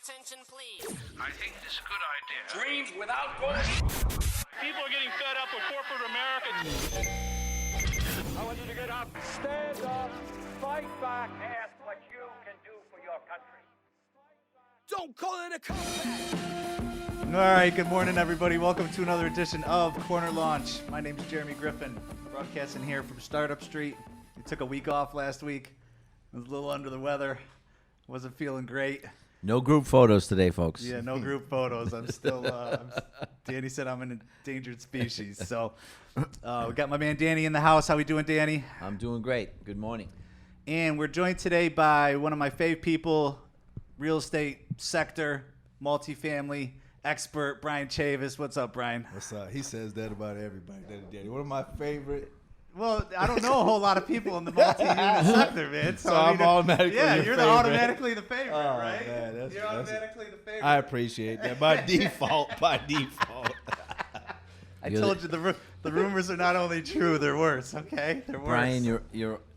attention, please. I think it is a good idea. Dreams without goals. People are getting fed up with corporate America. I want you to get up, stand up, fight back. Ask what you can do for your country. Don't call it a comeback. All right, good morning, everybody. Welcome to another edition of Corner Launch. My name is Jeremy Griffin, broadcasting here from Startup Street. We took a week off last week. I was a little under the weather. Wasn't feeling great. No group photos today, folks. Yeah, no group photos. I'm still, Danny said I'm an endangered species. So we got my man Danny in the house. How we doing, Danny? I'm doing great. Good morning. And we're joined today by one of my fave people, real estate sector, multifamily expert, Brian Chavis. What's up, Brian? What's up? He says that about everybody, Daddy. One of my favorite. Well, I don't know a whole lot of people in the multi-unit sector, man. So I'm automatically you're favorite. automatically the favorite, Oh, right? Man, You're automatically the favorite. I appreciate that. By default. I told you the rumors are not only true, they're worse. Okay, they're worse. Brian,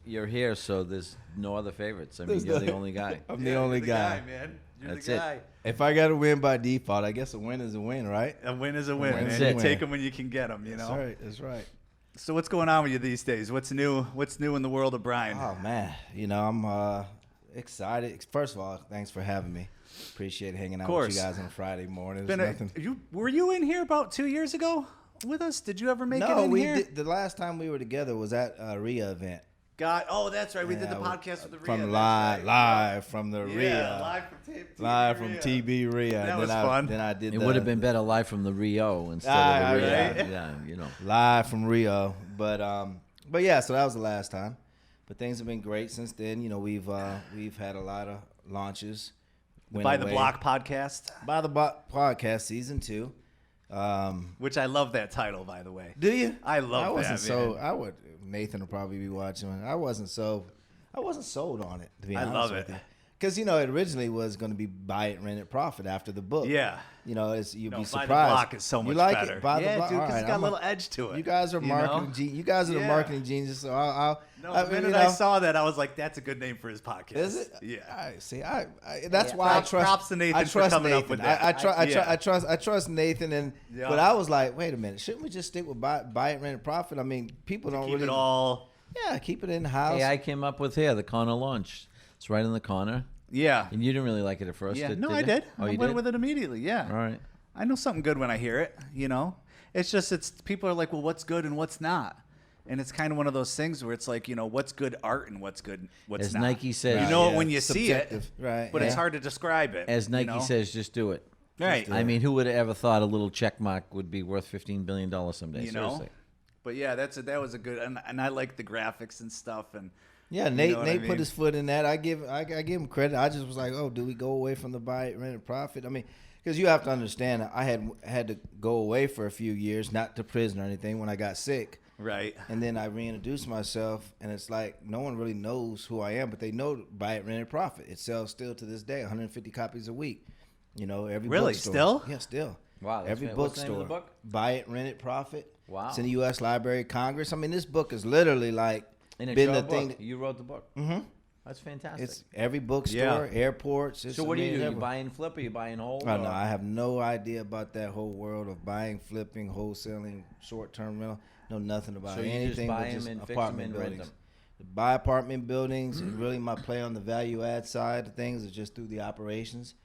you're here, so there's no other favorites. I mean, you're the only guy. I'm the only guy, man. You're That's the guy. it. If I got to win by default, I guess a win is a win, right? A win is a win, man. That's You it. take them when you can get them. You know. That's right. That's right. So what's going on with you these days? What's new? What's new in the world of Brian? Oh man, I'm excited. First of all, thanks for having me. Appreciate hanging out with you guys on a Friday morning. Were you in here about 2 years ago with us? Did you ever make it in here? No, the last time we were together was at a RIA event. Oh, that's right. We did the podcast with the RIA. From live from the RIA. Yeah, live from TB RIA. That was fun. Then I did. It would have been better live from the Rio instead of the Rio. right? Yeah, you know. Live from Rio, but yeah. So that was the last time. But things have been great since then. You know, we've had a lot of launches. By the Block podcast. By the Block podcast, season 2. Which I love that title, by the way. Do you? I love that. I would. Nathan will probably be watching. I wasn't sold on it, to be honest. I love with it. you. Because, it originally was going to be buy it, rent it, profit after the book. Yeah. You'd be surprised. Buy the Block is so much It? better. Buy the Block? Dude, because All it's got a little edge to it. You guys are marketing. You guys are the marketing geniuses. So the minute I saw that, I was like, "That's a good name for his podcast." Is it? Yeah. That's why I trust. Props to Nathan I trust for coming Nathan. up with that. I trust Nathan, but I was like, wait a minute, shouldn't we just stick with buy it, rent it, profit? I mean, people don't keep really it all. Yeah, keep it in the house. Hey, I came up with the corner launch. It's right in the corner. Yeah. And you didn't really like it at first. Yeah. Did I you? did. Oh, I you went did? with it immediately. Yeah. All right. I know something good when I hear it. It's just people are like, well, what's good and what's not. And it's kind of one of those things where it's like, what's good art and what's good, what's As not. Nike says, you know it when you see it, Subjective. Right? but it's hard to describe it. As Nike says, just do it. Right. I mean, who would have ever thought a little check mark would be worth $15 billion someday? Seriously. But yeah, that was a good, and I like the graphics and stuff. And yeah, Nate I mean? put his foot in that. I give him credit. I just was like, oh, do we go away from the buy it, rent it, profit? I mean, because you have to understand, I had to go away for a few years, not to prison or anything, when I got sick. Right. And then I reintroduced myself, and it's like no one really knows who I am, but they know buy it, rent it, profit. It sells still to this day, 150 copies a week. Every really bookstore. Still? Yeah, still. Wow. Every What's the name of bookstore. the book? Buy it, rent it, profit. Wow. It's in the U.S. Library of Congress. I mean, this book is literally like And it's been your the thing. book. You wrote the book. Mm-hmm. That's fantastic. It's every bookstore, airports. So what do? You buy and flip, or you buy and hold? Oh, no, I have no idea about that whole world of buying, flipping, wholesaling, short-term rental. Know nothing about So you anything just buy but just them and fix apartment them and rent buildings. them. Buy apartment buildings, and really my play on the value add side of things is just through the operations.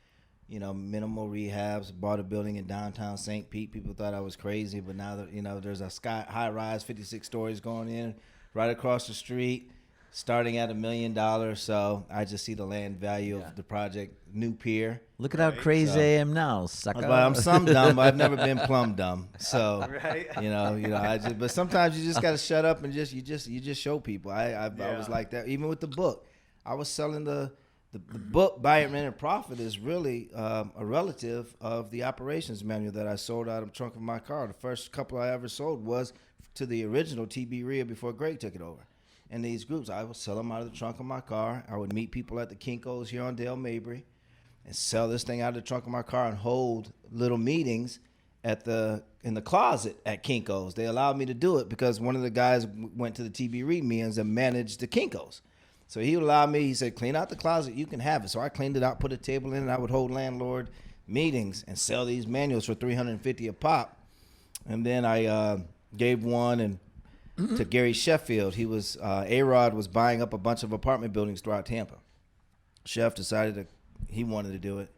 Minimal rehabs. Bought a building in downtown St. Pete. People thought I was crazy, but now that there's a high rise, 56 stories going in right across the street, starting at $1 million. So I just see the land value of the project. New pier. Look at how crazy I am now, sucker. I'm some dumb, but I've never been plumb dumb. So Right. but sometimes you just got to shut up and you just show people. I was like that even with the book. I was selling the book Buy It, Rent It, Profit is really a relative of the operations manual that I sold out of the trunk of my car. The first couple I ever sold was to the original TB RIA before Greg took it over. And these groups, I would sell them out of the trunk of my car. I would meet people at the Kinko's here on Dale Mabry and sell this thing out of the trunk of my car and hold little meetings in the closet at Kinko's. They allowed me to do it because one of the guys went to the TB RIA meetings and managed the Kinko's. So he would allow me. He said, clean out the closet. You can have it. So I cleaned it out, put a table in it. I would hold landlord meetings and sell these manuals for $350 a pop. And then I gave one to Gary Sheffield. He was A-Rod was buying up a bunch of apartment buildings throughout Tampa. Chef decided he wanted to do it.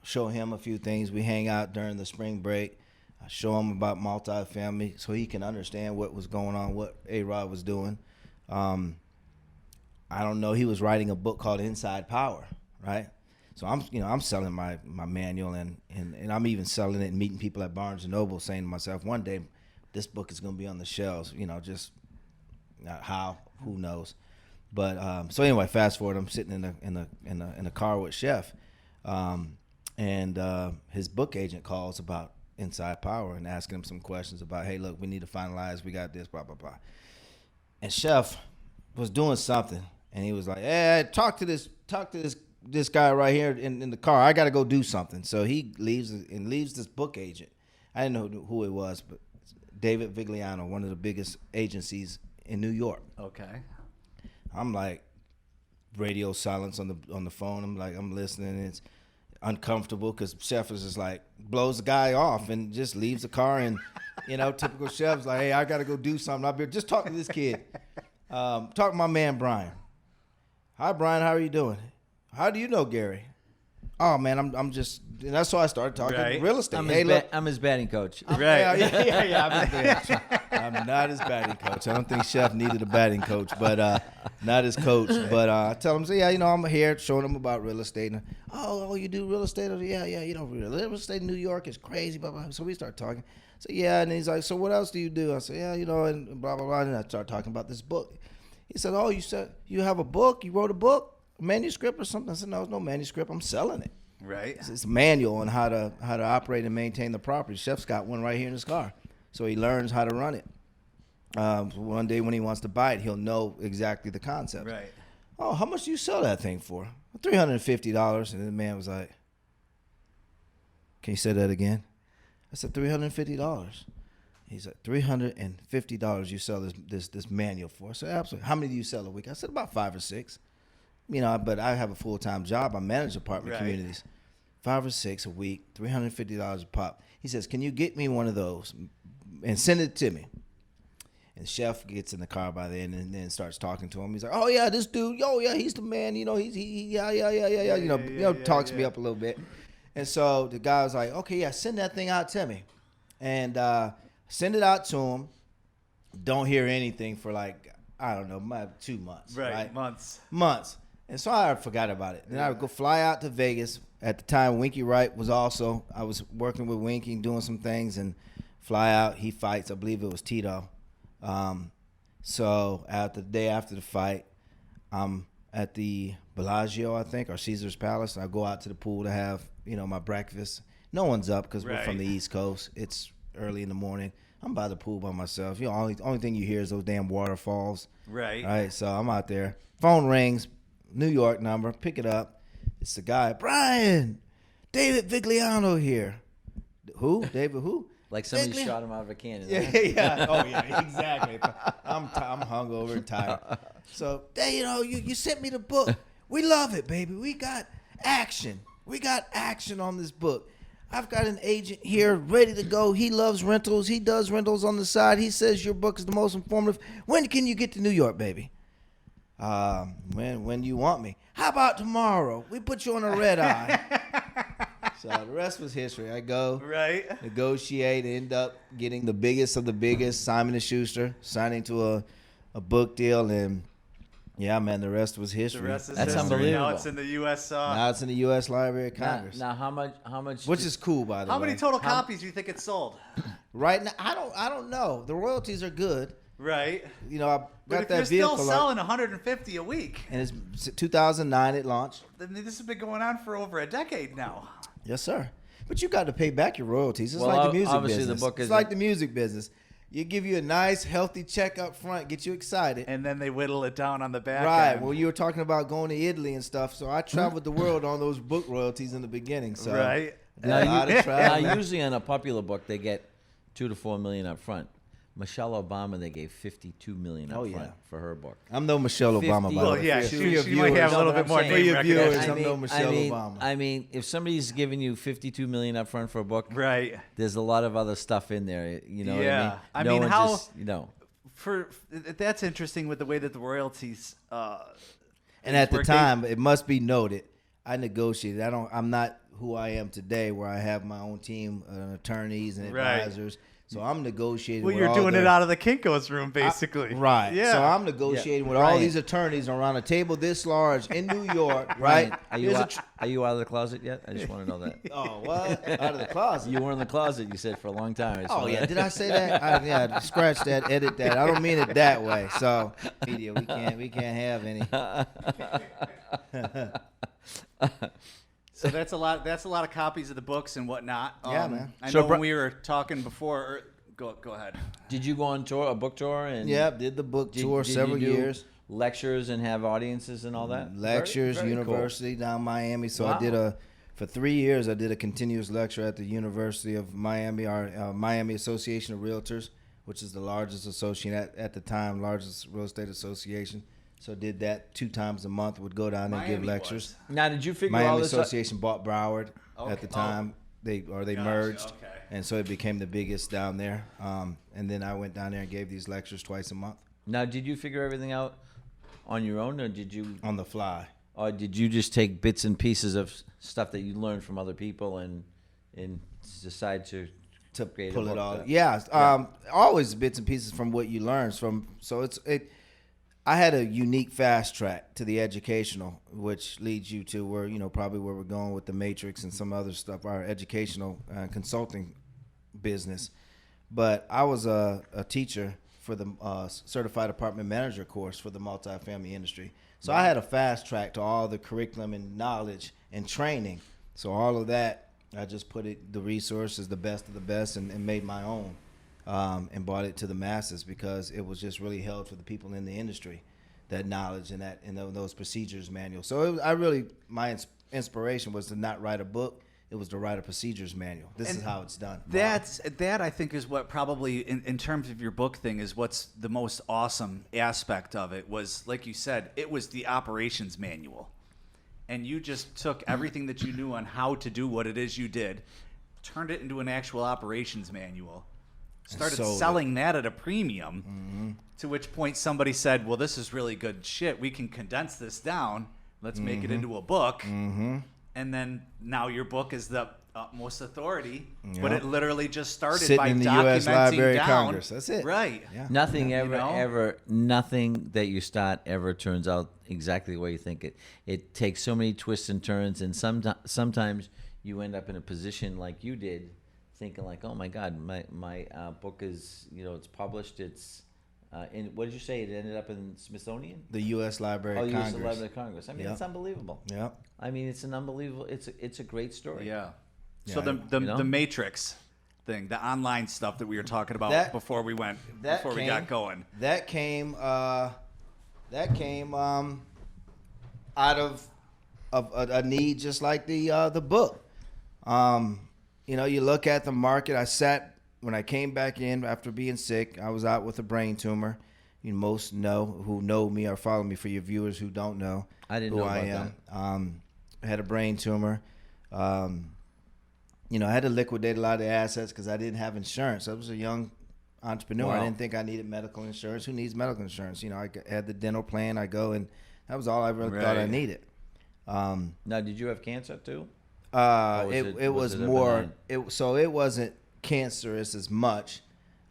Show him a few things. We hang out during the spring break. I show him about multifamily so he can understand what was going on, what A-Rod was doing. I don't know. He was writing a book called Inside Power, right? So I'm selling my manual and I'm even selling it and meeting people at Barnes and Noble, saying to myself, one day this book is going to be on the shelves. Just not how, who knows. But so anyway, fast forward. I'm sitting in a car with Chef, and his book agent calls about Inside Power and asking him some questions about, hey, look, we need to finalize. We got this, blah blah blah. And Chef was doing something, and he was like, hey, talk to this guy right here in the car. I got to go do something. So he leaves this book agent. I didn't know who it was, but David Vigliano, one of the biggest agencies in New York. Okay. I'm like, radio silence on the phone. I'm listening. And it's uncomfortable because Chef is just like blows the guy off and just leaves the car. And typical Chef's like, hey, I got to go do something. I'll be just talk to this kid. Talk to my man Brian. Hi Brian, how are you doing? How do you know Gary? Oh man, I'm just. And that's why I started talking real estate. I'm his batting coach. Right. Yeah. I'm not his batting coach. I don't think Chef needed a batting coach, but not his coach. But I tell him, I'm here showing him about real estate. And, oh, you do real estate? Yeah. Real estate in New York is crazy. Blah, blah. So we start talking. So yeah, and he's like, so what else do you do? I said, yeah, and blah blah blah. And I start talking about this book. He said, oh, you said you have a book? You wrote a book, a manuscript or something? I said, no, it's no manuscript. I'm selling it. Right. It's a manual on how to operate and maintain the property. Chef's got one right here in his car, so he learns how to run it. One day when he wants to buy it, he'll know exactly the concept. Right. Oh, how much do you sell that thing for? $350. And the man was like, "Can you say that again?" I said, $350. He's like, $350 you sell this manual for? I said, absolutely. How many do you sell a week? I said, about 5 or 6. But I have a full-time job. I manage apartment communities. 5 or 6 a week, $350 a pop. He says, can you get me one of those and send it to me? And Chef gets in the car by then and then starts talking to him. He's like, oh, yeah, this dude, he's the man. Talks me up a little bit. And so the guy was like, okay, yeah, send that thing out to me. And send it out to him. Don't hear anything for I don't know, 2 months. Right? Months. And so I forgot about it. Then I would go fly out to Vegas. At the time, Winky Wright was also, I was working with Winky and doing some things and fly out. He fights. I believe it was Tito. So the day after the fight, I'm at the Bellagio, I think, or Caesar's Palace. And I go out to the pool to have, my breakfast. No one's up because we're from the East Coast. It's early in the morning. I'm by the pool by myself. Only thing you hear is those damn waterfalls. Right. So I'm out there. Phone rings. New York number. Pick it up. It's the guy. Brian. David Vigliano here. Who? David who? Like somebody shot him out of a cannon. Yeah. Oh, yeah, exactly. I'm hungover and tired. So, you sent me the book. We love it, baby. We got action. We got action on this book. I've got an agent here ready to go. He loves rentals. He does rentals on the side. He says your book is the most informative. When can you get to New York, baby? When you want me. How about tomorrow? We put you on a red eye. So the rest was history. I go, negotiate, end up getting the biggest of the biggest, Simon & Schuster, signing to a book deal, and yeah, man, the rest was history. The rest is That's history. unbelievable. Now it's in the U.S. Now it's in the U.S. Library of Congress. Now how much? Which is cool, by the way. How many total copies do you think it sold? Right now, I don't know. The royalties are good. Right. I got but if that you're vehicle. still selling 150 a week. And it's 2009 it launched. Then this has been going on for over a decade now. Yes, sir. But you got to pay back your royalties. It's Well, like the music obviously business. the book it's is like the music business. You give you a nice, healthy check up front, get you excited. And then they whittle it down on the back Right. end. Well, you were talking about going to Italy and stuff, so I traveled the world on those book royalties in the beginning. So Right. a lot of travel. Now, usually on a popular book, they get $2 to $4 million up front. Michelle Obama, they gave $52 million up front for her book. I'm no Michelle Obama, by the Well, way. yeah, For your she might have a little No, bit but more I'm For name your viewers, recognition. I'm no Michelle Obama. I mean, if somebody's giving you $52 million up front for a book, Right. there's a lot of other stuff in there. You know what I mean? I No mean, one how just, that's interesting with the way that the royalties. And at the work. time, it must be noted, I negotiated. I'm not who I am today, where I have my own team of attorneys and Right. advisors. So I'm negotiating. Well, with you're all doing the, it out of the Kinko's room, basically. right. Yeah. So I'm negotiating with all Brian. these attorneys around a table this large in New York, Right? right? Are you out of the closet yet? I just want to know that. Oh, what? Out of the closet. You were in the closet, you said, for a long time. Oh, yeah. Did I say that? Yeah, scratch that, edit that. I don't mean it that way. So, media, we can't have any. So that's a lot. That's a lot of copies of the books and whatnot. Yeah, man. I So know when we were talking before. Go ahead. Did you go on tour, a book tour? And Yeah, did the book tour did several you do years. lectures and have audiences and all that? Lectures, Very cool. university down Miami. So I Wow. did for 3 years, I did a continuous lecture at the University of Miami, our Miami Association of Realtors, which is the largest association at the time, largest real estate association. So did that 2 times a month, would go down and give Miami lectures. Now, did you figure all Miami this out? Association bought Broward at the time. They Gotcha, merged, okay. and so it became the biggest down there. And then I went down there and gave these lectures twice a month Now, did you figure everything out on your own, or did you on the fly. just take bits and pieces of stuff that you learned from other people and decide to create Pull a it book all. that- Yeah, always bits and pieces from what you learn from. So I had a unique fast track to the educational, which leads you to where probably where we're going with the Matrix and some other stuff, our educational consulting business. But I was a teacher for the certified apartment manager course for the multifamily industry. So I had a fast track to all the curriculum and knowledge and training. So all of that, I just put the resources, the best of the best, and made my own. And brought it to the masses because it was just really held for the people in the industry, that knowledge and those procedures manual. So my inspiration was to not write a book; it was to write a procedures manual. This is how it's done. That I think is what probably in terms of your book thing is what's the most awesome aspect of it was, like you said, it was the operations manual, and you just took everything that you knew on how to do what it is you did, turned it into an actual operations manual. Started sold selling that at a premium, to which point somebody said, well, this is really good shit. We can condense this down. Let's make it into a book. And then now your book is the utmost authority, but it literally just started Sitting by in the documenting U.S. Library of down. Congress. That's it. Right. Yeah. Nothing You know? nothing that you start ever turns out exactly the way you think it. It takes so many twists and turns, and sometimes you end up in a position like you did, thinking like, oh my God, my book is, it's published. It's in, what did you say? It ended up in Smithsonian? The U.S. Library Oh, of U.S. Congress. Library of Congress. I mean, Yep. it's unbelievable. Yep. I mean, it's an unbelievable. It's a great story. Yeah. So Yeah, the Matrix thing, the online stuff that we were talking about That- before we that got going. That came out of a need, just like the book. You look at the market. When I came back in after being sick, I was out with a brain tumor. Most who know me or follow me. For your viewers who don't know, I didn't who know I about am. I had a brain tumor. I had to liquidate a lot of the assets because I didn't have insurance. I was a young entrepreneur. Wow. I didn't think I needed medical insurance. Who needs medical insurance? I had the dental plan. I go, and that was all I really thought I Right. needed. Now, did you have cancer too? It was a more. benign? It wasn't cancerous as much.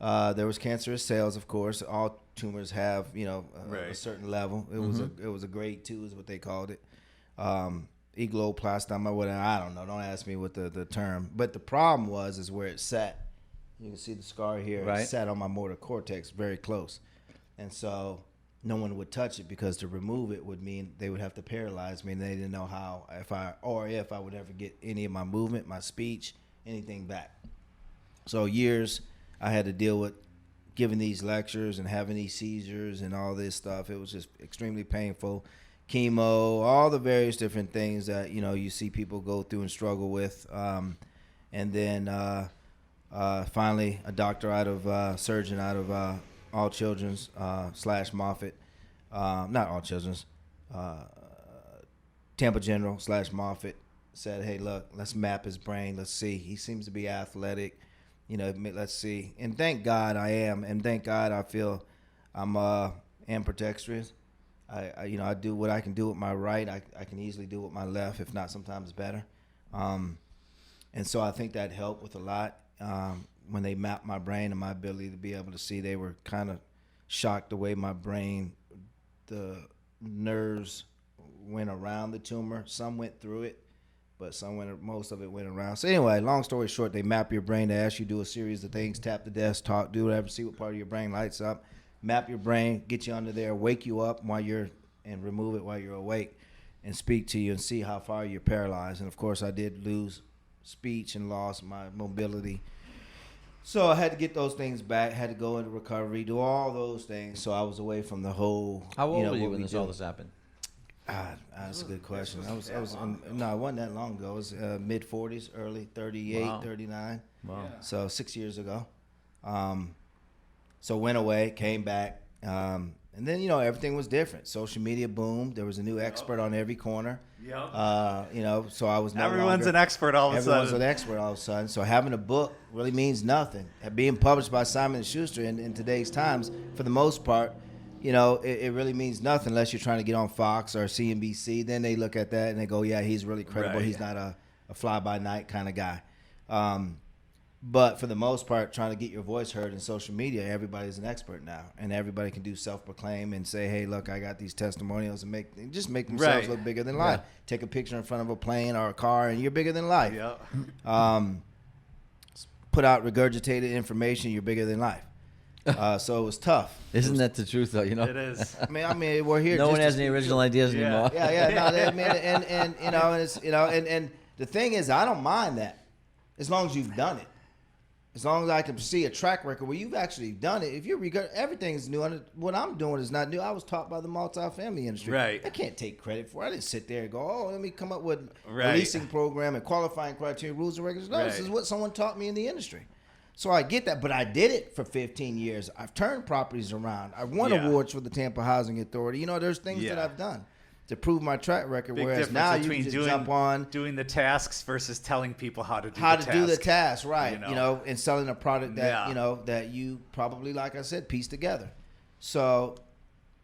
There was cancerous cells, of course. All tumors have, a Right. certain level. It was a grade 2 is what they called it. Egloplastoma, whatever. I don't know. Don't ask me what the term. But the problem is where it sat. You can see the scar here. Right. It sat on my motor cortex very close, and so no one would touch it because to remove it would mean they would have to paralyze me, and they didn't know how if I would ever get any of my movement, my speech, anything back. So years I had to deal with giving these lectures and having these seizures and all this stuff. It was just extremely painful. Chemo, all the various different things that you see people go through and struggle with, and then Finally, a doctor surgeon out of All Children's / Moffitt, not All Children's, Tampa General / Moffitt said, "Hey, look, let's map his brain. Let's see. He seems to be athletic. Let's see." And thank God I am, and thank God I feel I'm ambidextrous. I do what I can do with my right. I can easily do with my left, if not sometimes better. And so I think that helped with a lot. When they mapped my brain and my ability to be able to see, they were kind of shocked the way my brain, the nerves went around the tumor. Some went through it, but most of it went around. So anyway, long story short, they map your brain. They ask you to do a series of things, tap the desk, talk, do whatever, see what part of your brain lights up, map your brain, get you under there, wake you up and remove it while you're awake, and speak to you and see how far you're paralyzed. And of course, I did lose speech and lost my mobility. So I had to get those things back, had to go into recovery, do all those things. So I was away from the whole. How old were you when all this happened? That's a good question. I was it wasn't that long ago. It was mid 40s, early 38, wow. 39. Wow. So 6 years ago. So went away, came back, and then everything was different. Social media boomed. There was a new expert on every corner. Yep. So I was everyone's an expert all of a sudden. Everyone's an expert all of a sudden. So having a book really means nothing. Being published by Simon & Schuster in today's times, for the most part, it really means nothing unless you're trying to get on Fox or CNBC. Then they look at that and they go, yeah, he's really credible. Right. He's not a fly-by-night kind of guy. But for the most part, trying to get your voice heard in social media, everybody's an expert now. And everybody can do self-proclaim and say, hey, look, I got these testimonials, and make themselves look bigger than life. Take a picture in front of a plane or a car, and you're bigger than life. Yep. Put out regurgitated information, you're bigger than life. So it was tough. Isn't that the truth, though? It is. I mean, we're here. No one has any original ideas anymore. Yeah. No, and the thing is, I don't mind that, as long as you've done it. As long as I can see a track record where you've actually done it. If you're everything's new. What I'm doing is not new. I was taught by the multifamily industry. Right. I can't take credit for it. I didn't sit there and go, let me come up with a leasing program and qualifying criteria, rules and regulations. No, this is what someone taught me in the industry. So I get that, but I did it for 15 years. I've turned properties around. I won awards for the Tampa Housing Authority. There's things that I've done to prove my track record. Big whereas now you can just jump on doing the tasks versus telling people how to do the task, right? And selling a product that that you probably, like I said, piece together. So,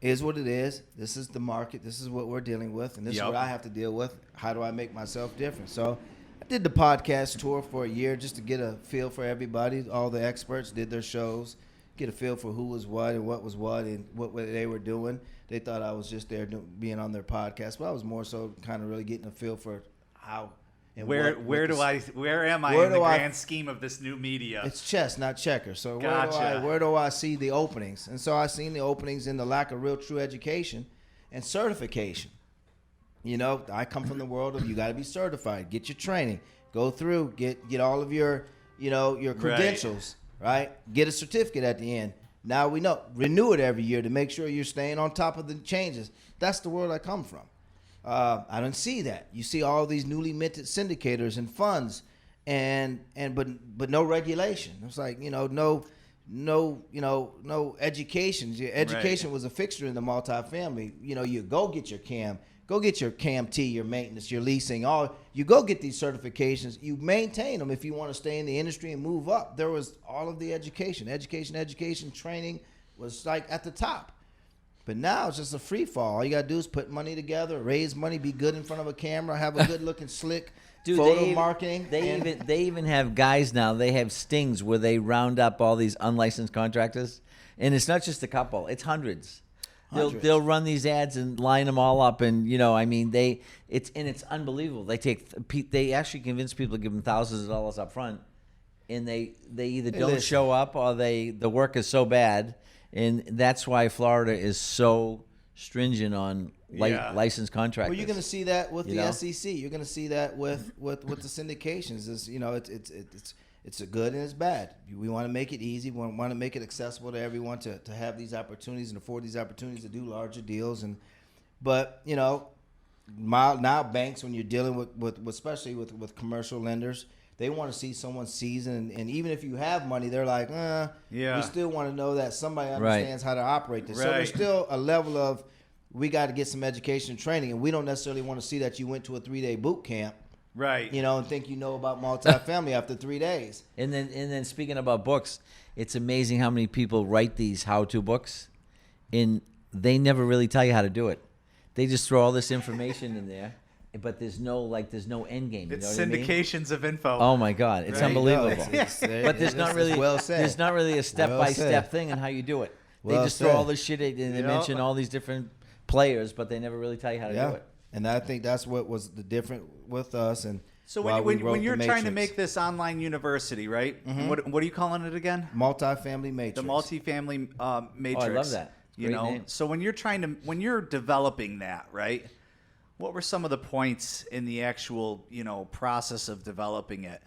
is what it is. This is the market. This is what we're dealing with, and this is what I have to deal with. How do I make myself different? So, I did the podcast tour for a year just to get a feel for everybody. All the experts did their shows, get a feel for who was what and what was what and what they were doing. They thought I was just there being on their podcast, but I was more so kind of really getting a feel for how and where am I in the grand scheme of this new media? It's chess, not checkers. So gotcha. where do I see the openings? And so I seen the openings in the lack of real true education and certification. I come from the world of you got to be certified, get your training, go through, get all of your your credentials, right? Get a certificate at the end. Now we know, renew it every year to make sure you're staying on top of the changes. That's the world I come from. I don't see that. You see all these newly minted syndicators and funds, but no regulation. It's like no education. Education was a fixture in the multifamily. You go get your CAM. Go get your CAM-T, your maintenance, your leasing. You go get these certifications. You maintain them if you want to stay in the industry and move up. There was all of the education, training was like at the top. But now it's just a free fall. All you got to do is put money together, raise money, be good in front of a camera, have a good looking slick photo marketing. They even have guys now. They have stings where they round up all these unlicensed contractors, and it's not just a couple; it's hundreds. They'll run these ads and line them all up, and it's unbelievable. They actually convince people to give them thousands of dollars up front, and they either don't show up or the work is so bad, and that's why Florida is so stringent on licensed contractors. Well, you're going to see that with the SEC. You're going to see that with the syndications. It's a good and it's bad. We want to make it easy. We want to make it accessible to everyone to have these opportunities and afford these opportunities to do larger deals. But now banks, when you're dealing with especially with commercial lenders, They want to see someone seasoned, and even if you have money, they're like, we still want to know that somebody understands how to operate this. So there's still a level of, we got to get some education and training, and we don't necessarily want to see that you went to a 3-day boot camp, right? And think you know about multifamily after 3 days. And then speaking about books, it's amazing how many people write these how-to books, and they never really tell you how to do it. They just throw all this information in there. But there's no end game. It's you know what syndications of info. Oh my God, it's unbelievable. But there's not really well said. There's not really a step-by-step thing on how you do it. They just throw all this shit in, and they mention all these different players, but they never really tell you how to do it. And I think that's what was the different with us. And so when you're trying to make this online university, right? What are you calling it again? MultiFamily Matrix. The MultiFamily Matrix. Oh, I love that. Great name. So when you're developing that, right? What were some of the points in the actual, process of developing it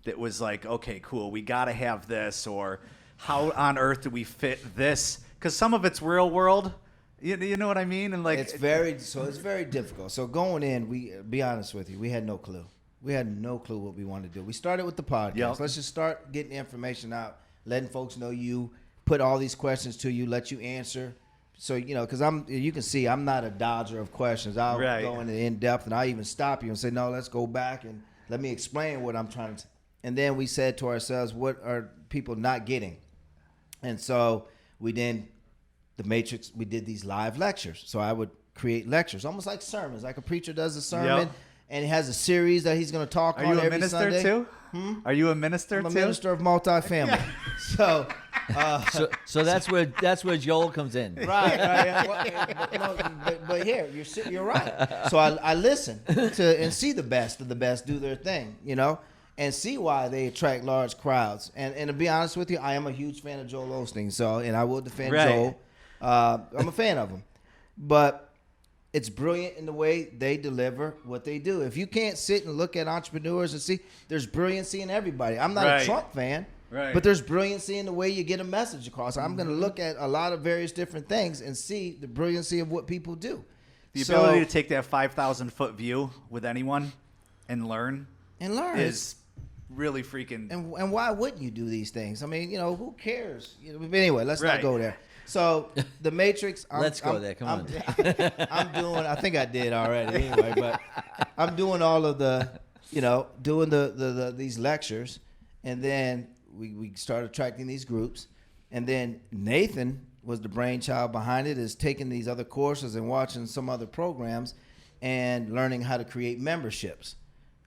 that was like, okay, cool, we got to have this, or how on earth do we fit this? Because some of it's real world, you know what I mean? And like it's very difficult. So going in, be honest with you, we had no clue. We had no clue what we wanted to do. We started with the podcast. Yep. Let's just start getting the information out, letting folks know you, put all these questions to you, let you answer. So, because you can see I'm not a dodger of questions. I'll go in depth, and I'll even stop you and say, no, let's go back and let me explain what I'm trying to. And then we said to ourselves, what are people not getting? And so the Matrix, we did these live lectures. So I would create lectures, almost like sermons, like a preacher does a sermon, and he has a series that he's going to talk on every Sunday. Are you a minister too? Are you a minister too? I'm a minister of multifamily. So. So that's where Joel comes in. Right. But here, you're right. So I listen to and see the best of the best do their thing, and see why they attract large crowds. And to be honest with you, I am a huge fan of Joel Osteen. So, and I will defend Joel. I'm a fan of him, but it's brilliant in the way they deliver what they do. If you can't sit and look at entrepreneurs and see, there's brilliancy in everybody. I'm not a Trump fan. Right. But there's brilliancy in the way you get a message across. I'm going to look at a lot of various different things and see the brilliancy of what people do. The ability to take that 5,000-foot view with anyone and learn is really freaking. And why wouldn't you do these things? I mean, who cares? But anyway, let's not go there. So the Matrix. Let's go there. Come on. I'm doing. I think I did already anyway, but I'm doing all of the, doing the these lectures, and then. We started attracting these groups, and then Nathan was the brainchild behind it, is taking these other courses and watching some other programs and learning how to create memberships.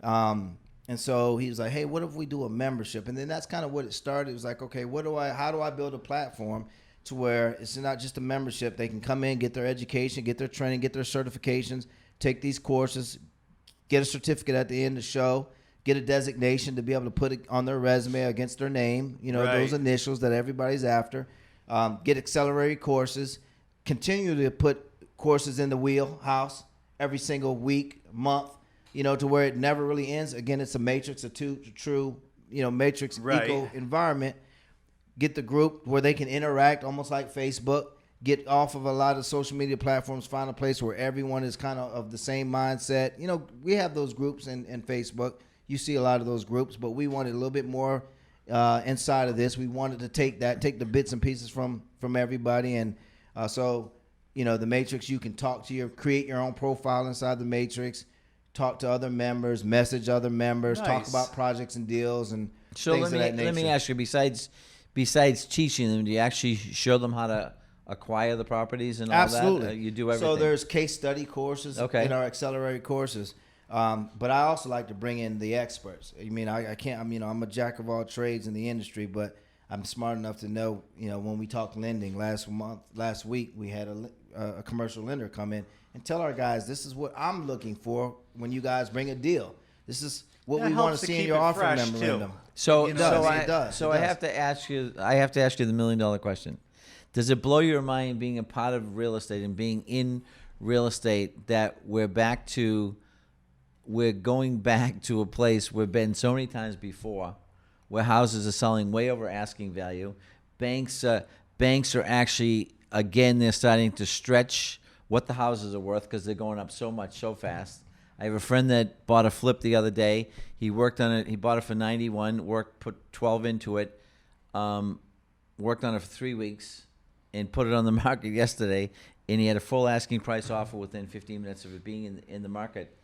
And so he was like, hey, what if we do a membership? And then that's kind of what it started. It was like, okay, how do I build a platform to where it's not just a membership? They can come in, get their education, get their training, get their certifications, take these courses, get a certificate at the end of the show, get a designation to be able to put it on their resume against their name, those initials that everybody's after. Get accelerated courses, continue to put courses in the wheelhouse every single week, month, to where it never really ends. Again, it's a matrix, a true, matrix eco environment. Get the group where they can interact almost like Facebook. Get off of a lot of social media platforms, find a place where everyone is kind of the same mindset. We have those groups in Facebook. You see a lot of those groups, but we wanted a little bit more inside of this. We wanted to take the bits and pieces from everybody. And so, the Matrix, you can create your own profile inside the Matrix, talk to other members, message other members, talk about projects and deals and things of that nature. Let me ask you, besides teaching them, do you actually show them how to acquire the properties and all Absolutely. that? You do everything. So there's case study courses in our accelerated courses. But I also like to bring in the experts. I mean, I can't. I'm a jack of all trades in the industry, but I'm smart enough to know. When we talk lending last week, we had a commercial lender come in and tell our guys, this is what I'm looking for when you guys bring a deal. This is what we want to see in your offering memorandum. So it does. So I have to ask you. I have to ask you the $1 million question. Does it blow your mind being a part of real estate and being in real estate that we're going back to a place we've been so many times before, where houses are selling way over asking value. Banks are actually, again, they're starting to stretch what the houses are worth because they're going up so much so fast. I have a friend that bought a flip the other day. He worked on it. He bought it for 91. Put 12 into it. Worked on it for 3 weeks, and put it on the market yesterday. And he had a full asking price offer within 15 minutes of it being in the market.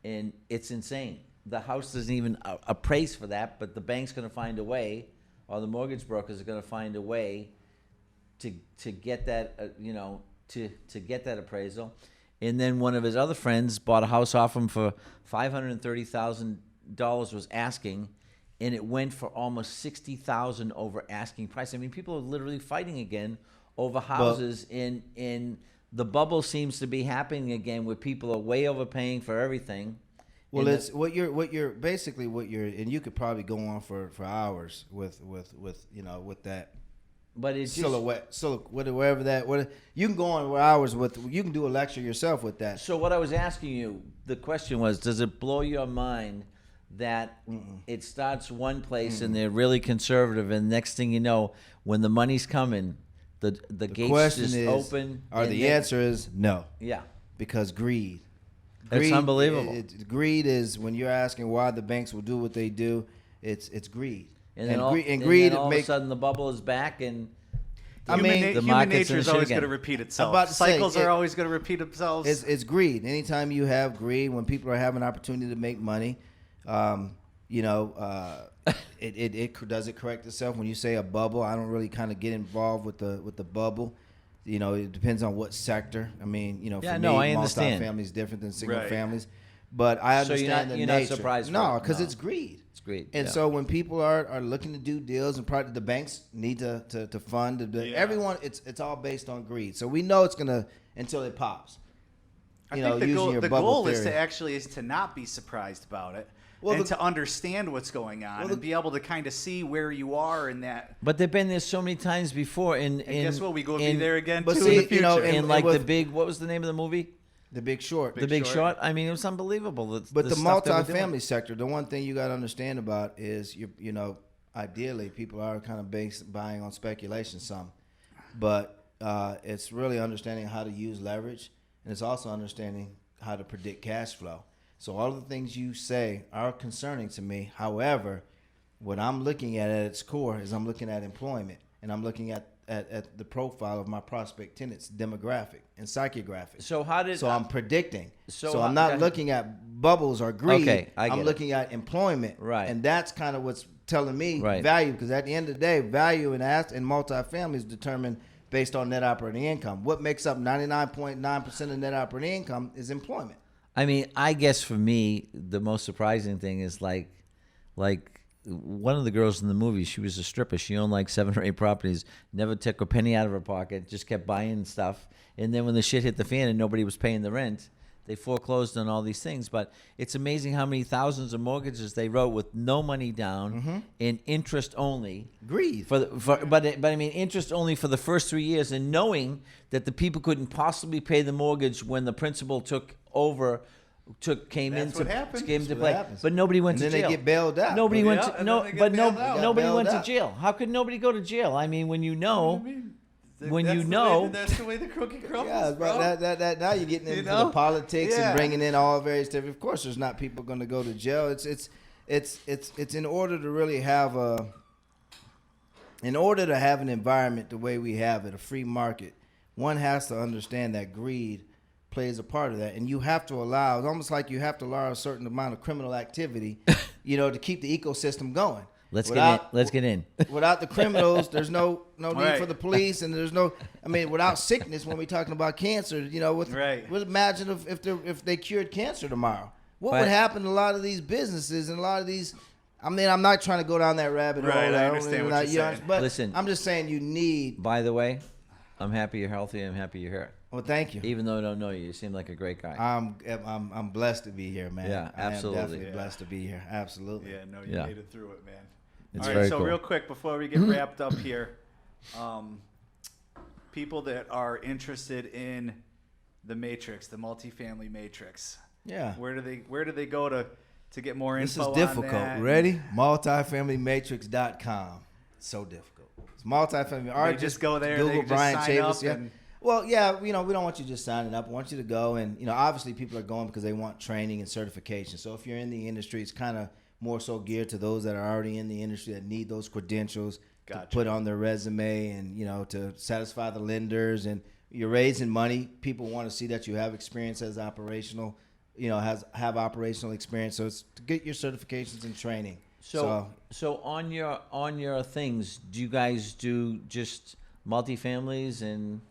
And it's insane. The house doesn't even appraise for that, but the bank's going to find a way, or the mortgage brokers are going to find a way to get that, to get that appraisal. And then one of his other friends bought a house off him for $530,000 was asking, and it went for almost $60,000 over asking price. I mean, people are literally fighting again over houses, and the bubble seems to be happening again, where people are way overpaying for everything. Well, it's what you're and you could probably go on for hours with that. But it's silhouette, whatever that. You can go on for hours with. You can do a lecture yourself with that. So what I was asking you, the question was, does it blow your mind that it starts one place and they're really conservative, and next thing you know, when the money's coming, the gates just open? The answer is no. Yeah, because greed. It's unbelievable. Greed is when you're asking why the banks will do what they do. It's greed. And then greed all of a sudden the bubble is back, and the human nature is always going to repeat itself. Cycles are always going to repeat themselves. It's greed. Anytime you have greed, when people are having an opportunity to make money, it does it correct itself. When you say a bubble, I don't really kind of get involved with the bubble. It depends on what sector. I mean, for me, I understand. multifamily is different than single families. But I understand the nature. You're not surprised? No, because it's greed. It's greed. And so when people are looking to do deals, and probably the banks need to fund everyone, it's all based on greed. So we know it's gonna until it pops. I think the goal is to not be surprised about it. To understand what's going on and be able to kind of see where you are in that. But they've been there so many times before. And guess what? We go be there again too see, in the future. What was the name of the movie? The Big Short. The Big Short. I mean, it was unbelievable. But the multifamily sector, the one thing you got to understand about is, ideally, people are kind of buying on speculation some. But it's really understanding how to use leverage, and it's also understanding how to predict cash flow. So all of the things you say are concerning to me. However, what I'm looking at its core is I'm looking at employment, and I'm looking at the profile of my prospect tenants, demographic and psychographic. So I'm predicting. So I'm not looking at bubbles or greed. Okay, I'm looking at employment. Right. And that's kind of what's telling me value, because at the end of the day, value in multifamily is determined based on net operating income. What makes up 99.9% of net operating income is employment. I mean, I guess for me, the most surprising thing is like one of the girls in the movie, she was a stripper. She owned like 7 or 8 properties, never took a penny out of her pocket, just kept buying stuff. And then when the shit hit the fan and nobody was paying the rent, they foreclosed on all these things. But it's amazing how many thousands of mortgages they wrote with no money down and interest only. Greed. But I mean, interest only for the first 3 years, and knowing that the people couldn't possibly pay the mortgage when the principal came into play, but nobody went to jail. And then they get bailed out. Nobody went to jail. How could nobody go to jail? I mean, when you know, that's the way the cookie crumbles. Yeah, but now you're getting into the politics and bringing in all various different. Of course, there's not people going to go to jail. It's in order to really have an environment the way we have it, a free market. One has to understand that greed plays a part of that, and you have to allow. It's almost like you have to allow a certain amount of criminal activity, to keep the ecosystem going. Let's get in. Without the criminals, there's no need for the police, and there's no. I mean, without sickness, when we're talking about cancer, imagine if they cured cancer tomorrow. What would happen to a lot of these businesses and a lot of these? I mean, I'm not trying to go down that rabbit hole. Right, I understand what you're saying. But listen, I'm just saying you need. By the way, I'm happy you're healthy. I'm happy you're here. Well, thank you. Even though I don't know you, you seem like a great guy. I'm blessed to be here, man. Yeah, absolutely. I am definitely blessed to be here. Absolutely. Yeah, no, you made it through it, man. It's all very right, so cool. real quick before we get wrapped up here, people that are interested in the Matrix, the multifamily Matrix. Yeah. Where do they go to get more info? This is difficult. On that? Ready? MultifamilyMatrix.com. It's so difficult. It's multifamily. Just go there. Google they Brian just sign Chavis. up Yeah. and Well, yeah, we don't want you just signing up. We want you to go, and obviously people are going because they want training and certification. So if you're in the industry, it's kind of more so geared to those that are already in the industry that need those credentials to put on their resume, and to satisfy the lenders. And you're raising money. People want to see that you have experience as operational, have operational experience. So it's to get your certifications and training. So on your things, do you guys do just multifamilies and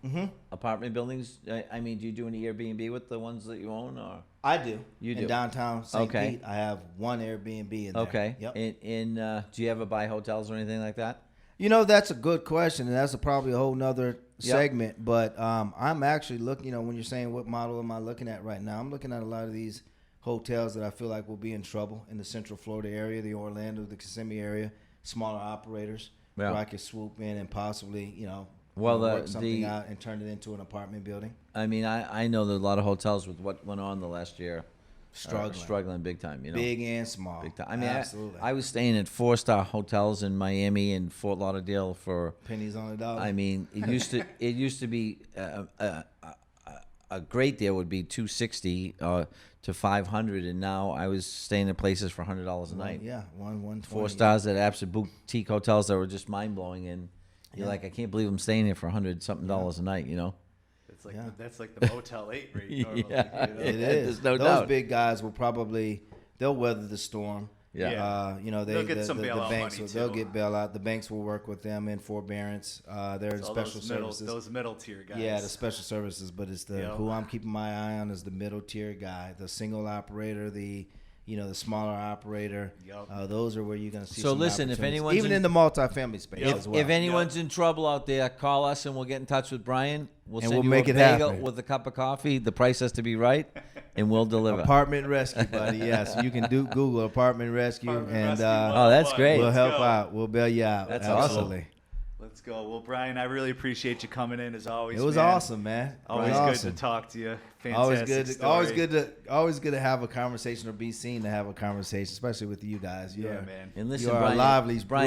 apartment buildings? I mean, do you do any Airbnb with the ones that you own, or? I do. You do. In downtown St. Pete, I have one Airbnb in there. Okay. Yep. And do you ever buy hotels or anything like that? That's a good question, and that's probably a whole nother segment. But I'm actually looking, when you're saying what model am I looking at right now, I'm looking at a lot of these hotels that I feel like will be in trouble in the Central Florida area, the Orlando, the Kissimmee area, smaller operators where I could swoop in and possibly, work something out and turn it into an apartment building. I mean, I know there's a lot of hotels with what went on the last year. Struggling big time, Big and small. Big time. I mean, absolutely. I was staying at 4-star hotels in Miami and Fort Lauderdale for pennies on the dollar. I mean, it used to be a great deal would be $260 to $500, and now I was staying at places for $100 a night. Yeah, 120. 4 stars at absolute boutique hotels that were just mind blowing, and you're like, I can't believe I'm staying here for $100-something a night. It's like that's like the Motel 8 rate. Normally, It is. There's no Those doubt. big guys will they'll weather the storm. Yeah. They'll get some the bailout banks money, they'll too. get bailout. The banks will work with them in forbearance. They're in special services. Those middle tier guys. Yeah, the special services, but it's who I'm keeping my eye on is the middle tier guy, the single operator, the smaller operator. Those are where you're going to see. So some listen, if opportunities. anyone's even in the multifamily space as well. If anyone's in trouble out there, call us and we'll get in touch with Brian. We'll And send we'll you make a it bagel happen. with a cup of coffee. The price has to be right, and we'll deliver. Apartment rescue, buddy. Yeah, so you can Google apartment rescue, and Oh, that's great. we'll Let's help go. out. We'll bail you out. That's Absolutely. awesome. Let's go. Well, Brian, I really appreciate you coming in as always. It was man. awesome, man. Always It was good awesome. to talk to you. Always Fantastic good. story. Always good to have a conversation or be seen to have a conversation, especially with you guys. Yeah, man. And listen, You are Brian,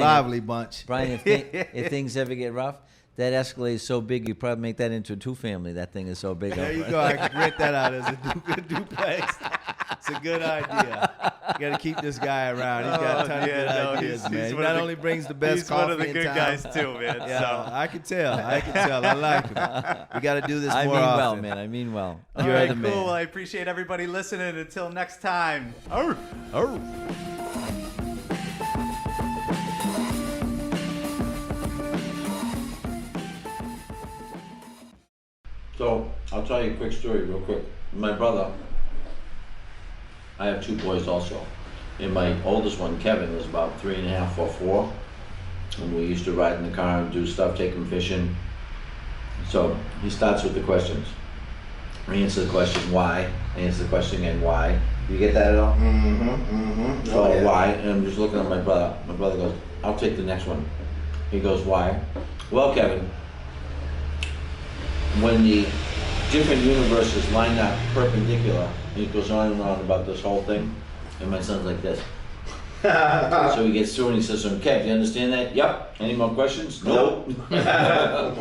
a lively bunch. Brian, if things ever get rough, that Escalade is so big, you probably make that into a 2-family. That thing is so big. There you go. I can rent that out as a duplex. It's a good idea. You got to keep this guy around. He's got a ton of good ideas, man. He not only brings the best He's coffee one of the in good town. guys too, man. Yeah, So. I can tell. I like him. We got to do this I more mean well, often. man. I mean well. All You're right, the cool. man. Well, I appreciate everybody listening. Until next time. So I'll tell you a quick story real quick. My brother, I have 2 boys also. And my oldest one, Kevin, was about 3.5 or 4. And we used to ride in the car and do stuff, take him fishing. So he starts with the questions. I answer the question, why? I answer the question again, why? You get that at all? So why? And I'm just looking at my brother. My brother goes, I'll take the next one. He goes, why? Well, Kevin, when the different universes line up perpendicular, and it goes on and on about this whole thing, and my son's like this. So he gets through and he says to him, Kev, do you understand that? Yep. Any more questions? Nope.